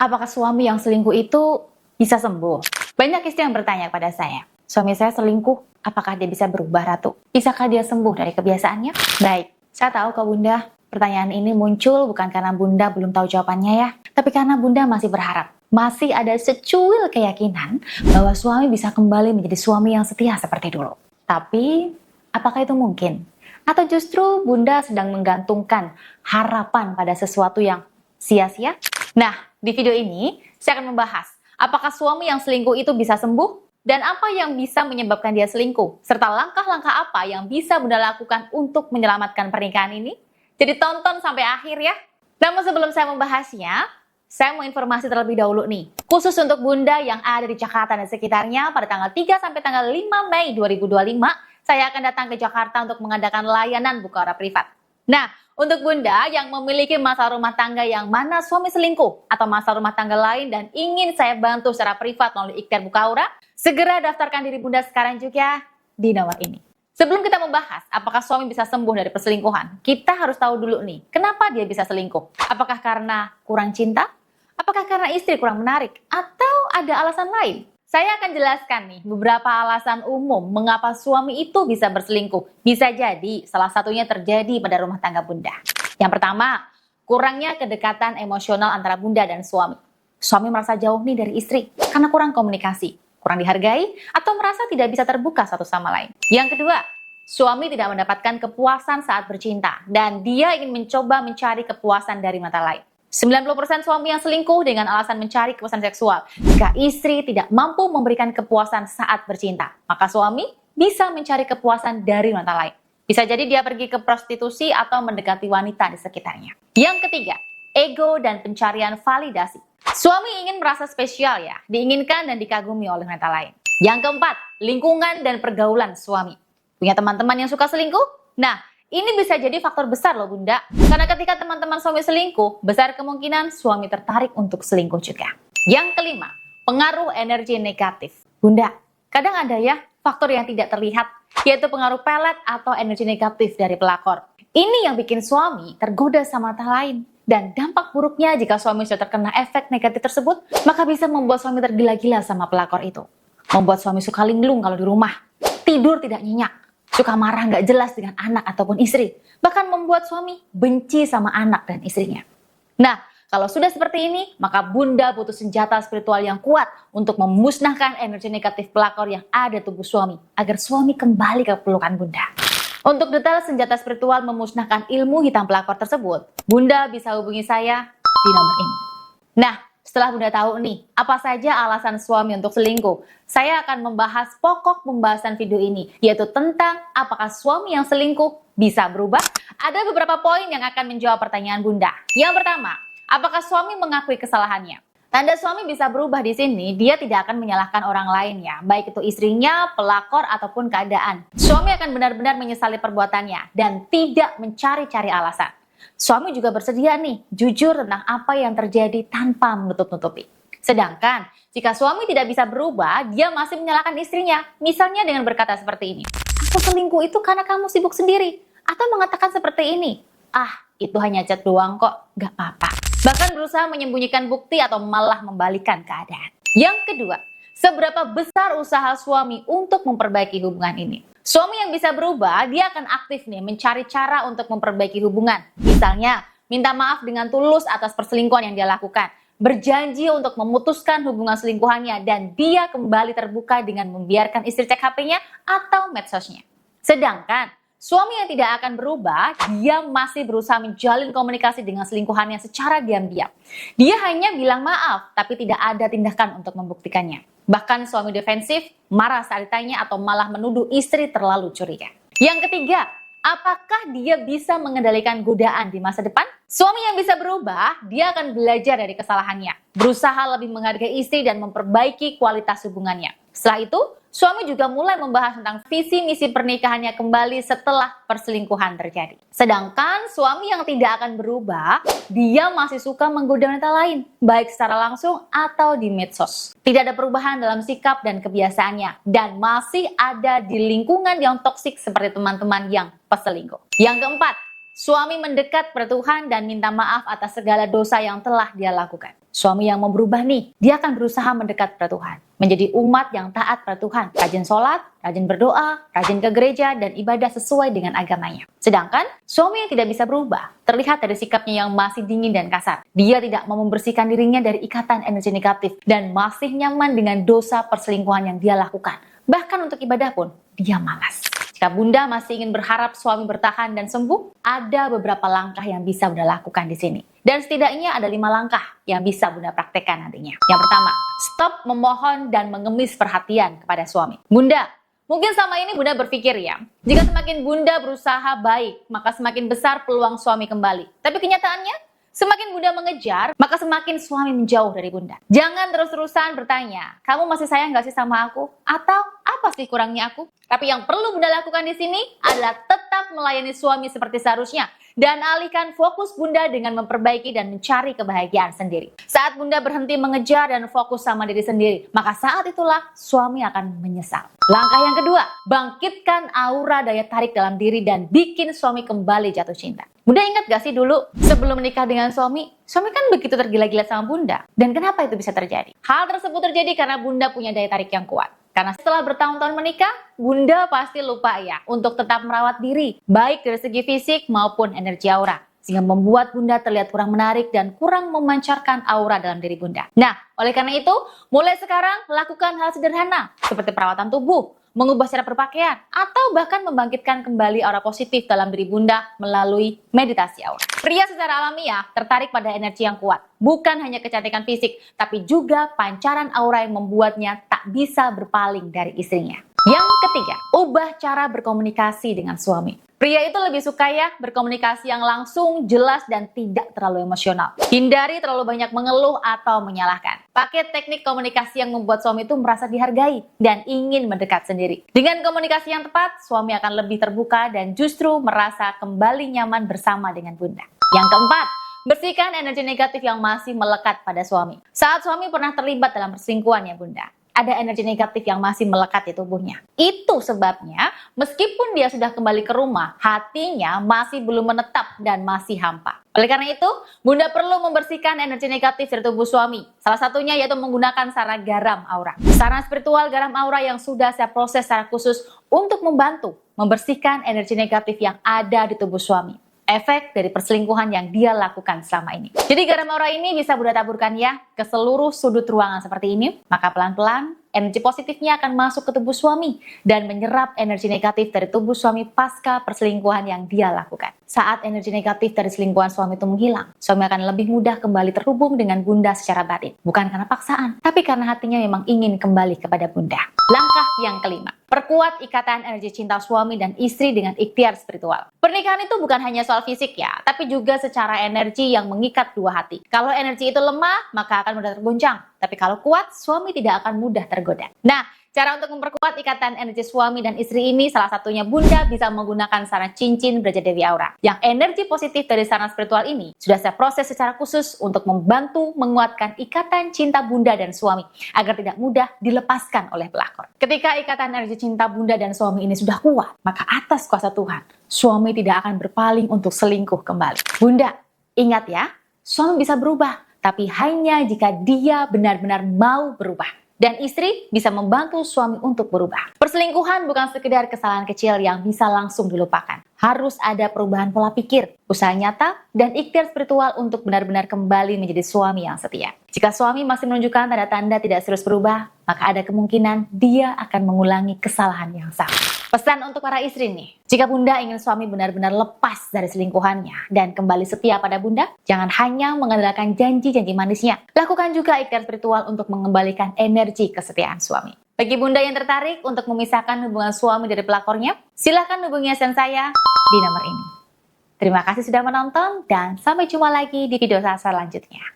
Apakah suami yang selingkuh itu bisa sembuh? Banyak istri yang bertanya kepada saya, suami saya selingkuh, apakah dia bisa berubah, Ratu? Bisakah dia sembuh dari kebiasaannya? Baik, saya tahu kok Bunda, pertanyaan ini muncul bukan karena Bunda belum tahu jawabannya ya, tapi karena Bunda masih berharap, masih ada secuil keyakinan bahwa suami bisa kembali menjadi suami yang setia seperti dulu. Tapi, apakah itu mungkin? Atau justru Bunda sedang menggantungkan harapan pada sesuatu yang sia-sia? Nah, di video ini saya akan membahas apakah suami yang selingkuh itu bisa sembuh dan apa yang bisa menyebabkan dia selingkuh, serta langkah-langkah apa yang bisa Bunda lakukan untuk menyelamatkan pernikahan ini. Jadi tonton sampai akhir ya. Namun sebelum saya membahasnya, saya mau informasi terlebih dahulu nih. Khusus untuk Bunda yang ada di Jakarta dan sekitarnya pada tanggal 3 sampai tanggal 5 Mei 2025, saya akan datang ke Jakarta untuk mengadakan layanan buka hara privat. Nah, untuk Bunda yang memiliki masalah rumah tangga yang mana suami selingkuh atau masalah rumah tangga lain dan ingin saya bantu secara privat melalui ikhtiar buka aura, segera daftarkan diri Bunda sekarang juga di nomor ini. Sebelum kita membahas apakah suami bisa sembuh dari perselingkuhan, kita harus tahu dulu nih, kenapa dia bisa selingkuh? Apakah karena kurang cinta? Apakah karena istri kurang menarik? Atau ada alasan lain? Saya akan jelaskan nih beberapa alasan umum mengapa suami itu bisa berselingkuh. Bisa jadi salah satunya terjadi pada rumah tangga Bunda. Yang pertama, kurangnya kedekatan emosional antara Bunda dan suami. Suami merasa jauh nih dari istri karena kurang komunikasi, kurang dihargai, atau merasa tidak bisa terbuka satu sama lain. Yang kedua, suami tidak mendapatkan kepuasan saat bercinta dan dia ingin mencoba mencari kepuasan dari mata lain. 90% suami yang selingkuh dengan alasan mencari kepuasan seksual. Jika istri tidak mampu memberikan kepuasan saat bercinta, maka suami bisa mencari kepuasan dari mata lain. Bisa jadi dia pergi ke prostitusi atau mendekati wanita di sekitarnya. Yang ketiga, ego dan pencarian validasi. Suami ingin merasa spesial ya, diinginkan dan dikagumi oleh wanita lain. Yang keempat, lingkungan dan pergaulan suami. Punya teman-teman yang suka selingkuh? Nah, ini bisa jadi faktor besar loh Bunda. Karena ketika teman-teman suami selingkuh, besar kemungkinan suami tertarik untuk selingkuh juga. Yang kelima, pengaruh energi negatif. Bunda, kadang ada ya faktor yang tidak terlihat, yaitu pengaruh pelet atau energi negatif dari pelakor. Ini yang bikin suami tergoda sama wanita lain. Dan dampak buruknya jika suami sudah terkena efek negatif tersebut, maka bisa membuat suami tergila-gila sama pelakor itu. Membuat suami suka linglung kalau di rumah, tidur tidak nyenyak, suka marah nggak jelas dengan anak ataupun istri, bahkan membuat suami benci sama anak dan istrinya. Nah, kalau sudah seperti ini, maka Bunda butuh senjata spiritual yang kuat untuk memusnahkan energi negatif pelakor yang ada tubuh suami, agar suami kembali ke pelukan Bunda. Untuk detail senjata spiritual memusnahkan ilmu hitam pelakor tersebut, Bunda bisa hubungi saya di nomor ini. Nah, setelah Bunda tahu nih, apa saja alasan suami untuk selingkuh, saya akan membahas pokok pembahasan video ini, yaitu tentang apakah suami yang selingkuh bisa berubah. Ada beberapa poin yang akan menjawab pertanyaan Bunda. Yang pertama, apakah suami mengakui kesalahannya? Tanda suami bisa berubah di sini, dia tidak akan menyalahkan orang lain ya, baik itu istrinya, pelakor, ataupun keadaan. Suami akan benar-benar menyesali perbuatannya dan tidak mencari-cari alasan. Suami juga bersedia nih, jujur tentang apa yang terjadi tanpa menutup-nutupi. Sedangkan, jika suami tidak bisa berubah, dia masih menyalahkan istrinya. Misalnya dengan berkata seperti ini, aku selingkuh itu karena kamu sibuk sendiri. Atau mengatakan seperti ini, itu hanya chat doang kok, gak apa-apa. Bahkan berusaha menyembunyikan bukti atau malah membalikan keadaan. Yang kedua, seberapa besar usaha suami untuk memperbaiki hubungan ini? Suami yang bisa berubah, dia akan aktif nih mencari cara untuk memperbaiki hubungan. Misalnya, minta maaf dengan tulus atas perselingkuhan yang dia lakukan. Berjanji untuk memutuskan hubungan selingkuhannya dan dia kembali terbuka dengan membiarkan istri cek HP-nya atau medsosnya. Sedangkan, suami yang tidak akan berubah, dia masih berusaha menjalin komunikasi dengan selingkuhannya secara diam-diam. Dia hanya bilang maaf, tapi tidak ada tindakan untuk membuktikannya. Bahkan suami defensif, marah saat ditanya atau malah menuduh istri terlalu curiga. Yang ketiga, apakah dia bisa mengendalikan godaan di masa depan? Suami yang bisa berubah, dia akan belajar dari kesalahannya, berusaha lebih menghargai istri dan memperbaiki kualitas hubungannya. Setelah itu, suami juga mulai membahas tentang visi misi pernikahannya kembali setelah perselingkuhan terjadi. Sedangkan suami yang tidak akan berubah, dia masih suka menggoda wanita lain, baik secara langsung atau di medsos. Tidak ada perubahan dalam sikap dan kebiasaannya, dan masih ada di lingkungan yang toksik seperti teman-teman yang peselingkuh. Yang keempat, suami mendekat pada Tuhan dan minta maaf atas segala dosa yang telah dia lakukan. Suami yang mau berubah nih, dia akan berusaha mendekat pada Tuhan, menjadi umat yang taat pada Tuhan, rajin sholat, rajin berdoa, rajin ke gereja, dan ibadah sesuai dengan agamanya. Sedangkan suami yang tidak bisa berubah, terlihat dari sikapnya yang masih dingin dan kasar. Dia tidak mau membersihkan dirinya dari ikatan energi negatif, dan masih nyaman dengan dosa perselingkuhan yang dia lakukan. Bahkan untuk ibadah pun, dia malas. Jika Bunda masih ingin berharap suami bertahan dan sembuh, ada beberapa langkah yang bisa Bunda lakukan di sini. Dan setidaknya ada 5 langkah yang bisa Bunda praktekkan nantinya. Yang pertama, stop memohon dan mengemis perhatian kepada suami. Bunda, mungkin sama ini Bunda berpikir ya, jika semakin Bunda berusaha baik, maka semakin besar peluang suami kembali. Tapi kenyataannya, semakin Bunda mengejar, maka semakin suami menjauh dari Bunda. Jangan terus-terusan bertanya, kamu masih sayang gak sih sama aku? Atau apa sih kurangnya aku? Tapi yang perlu Bunda lakukan di sini adalah tetap melayani suami seperti seharusnya. Dan alihkan fokus Bunda dengan memperbaiki dan mencari kebahagiaan sendiri. Saat Bunda berhenti mengejar dan fokus sama diri sendiri, maka saat itulah suami akan menyesal. Langkah yang kedua, bangkitkan aura daya tarik dalam diri dan bikin suami kembali jatuh cinta. Bunda ingat gak sih dulu sebelum menikah dengan suami kan begitu tergila-gila sama Bunda. Dan kenapa itu bisa terjadi? Hal tersebut terjadi karena Bunda punya daya tarik yang kuat. Karena setelah bertahun-tahun menikah, Bunda pasti lupa ya untuk tetap merawat diri, baik dari segi fisik maupun energi aura. Sehingga membuat Bunda terlihat kurang menarik dan kurang memancarkan aura dalam diri Bunda. Nah, oleh karena itu, mulai sekarang lakukan hal sederhana seperti perawatan tubuh, mengubah cara berpakaian, atau bahkan membangkitkan kembali aura positif dalam diri Bunda melalui meditasi aura. Pria secara alamiah tertarik pada energi yang kuat, bukan hanya kecantikan fisik, tapi juga pancaran aura yang membuatnya tak bisa berpaling dari istrinya. Yang ketiga, ubah cara berkomunikasi dengan suami. Pria itu lebih suka ya berkomunikasi yang langsung, jelas, dan tidak terlalu emosional. Hindari terlalu banyak mengeluh atau menyalahkan. Pakai teknik komunikasi yang membuat suami itu merasa dihargai dan ingin mendekat sendiri. Dengan komunikasi yang tepat, suami akan lebih terbuka dan justru merasa kembali nyaman bersama dengan Bunda. Yang keempat, bersihkan energi negatif yang masih melekat pada suami. Saat suami pernah terlibat dalam perselingkuhan ya Bunda, ada energi negatif yang masih melekat di tubuhnya. Itu sebabnya, meskipun dia sudah kembali ke rumah, hatinya masih belum menetap dan masih hampa. Oleh karena itu, Bunda perlu membersihkan energi negatif dari tubuh suami. Salah satunya yaitu menggunakan sarana garam aura. Sarana spiritual garam aura yang sudah saya proses secara khusus untuk membantu membersihkan energi negatif yang ada di tubuh suami. Efek dari perselingkuhan yang dia lakukan selama ini. Jadi garam aura ini bisa Bunda taburkan ya ke seluruh sudut ruangan seperti ini. Maka pelan-pelan energi positifnya akan masuk ke tubuh suami dan menyerap energi negatif dari tubuh suami pasca perselingkuhan yang dia lakukan. Saat energi negatif dari selingkuhan suami itu menghilang, suami akan lebih mudah kembali terhubung dengan Bunda secara batin. Bukan karena paksaan, tapi karena hatinya memang ingin kembali kepada Bunda. Langkah yang kelima, perkuat ikatan energi cinta suami dan istri dengan ikhtiar spiritual. Pernikahan itu bukan hanya soal fisik ya, tapi juga secara energi yang mengikat dua hati. Kalau energi itu lemah, maka akan mudah tergoncang. Tapi kalau kuat, suami tidak akan mudah tergoda. Nah, cara untuk memperkuat ikatan energi suami dan istri ini salah satunya Bunda bisa menggunakan sarana cincin Brajadewi Aura. Yang energi positif dari sarana spiritual ini sudah saya proses secara khusus untuk membantu menguatkan ikatan cinta Bunda dan suami agar tidak mudah dilepaskan oleh pelakor. Ketika ikatan energi cinta Bunda dan suami ini sudah kuat, maka atas kuasa Tuhan, suami tidak akan berpaling untuk selingkuh kembali. Bunda, ingat ya, suami bisa berubah, tapi hanya jika dia benar-benar mau berubah. Dan istri bisa membantu suami untuk berubah. Perselingkuhan bukan sekedar kesalahan kecil yang bisa langsung dilupakan. Harus ada perubahan pola pikir, usaha nyata, dan ikhtiar spiritual untuk benar-benar kembali menjadi suami yang setia. Jika suami masih menunjukkan tanda-tanda tidak serius berubah, maka ada kemungkinan dia akan mengulangi kesalahan yang sama. Pesan untuk para istri nih, jika Bunda ingin suami benar-benar lepas dari selingkuhannya dan kembali setia pada Bunda, jangan hanya mengandalkan janji-janji manisnya. Lakukan juga ikhtiar spiritual untuk mengembalikan energi kesetiaan suami. Bagi Bunda yang tertarik untuk memisahkan hubungan suami dari pelakornya, silakan hubungi ASN saya di nomor ini. Terima kasih sudah menonton dan sampai jumpa lagi di video saya selanjutnya.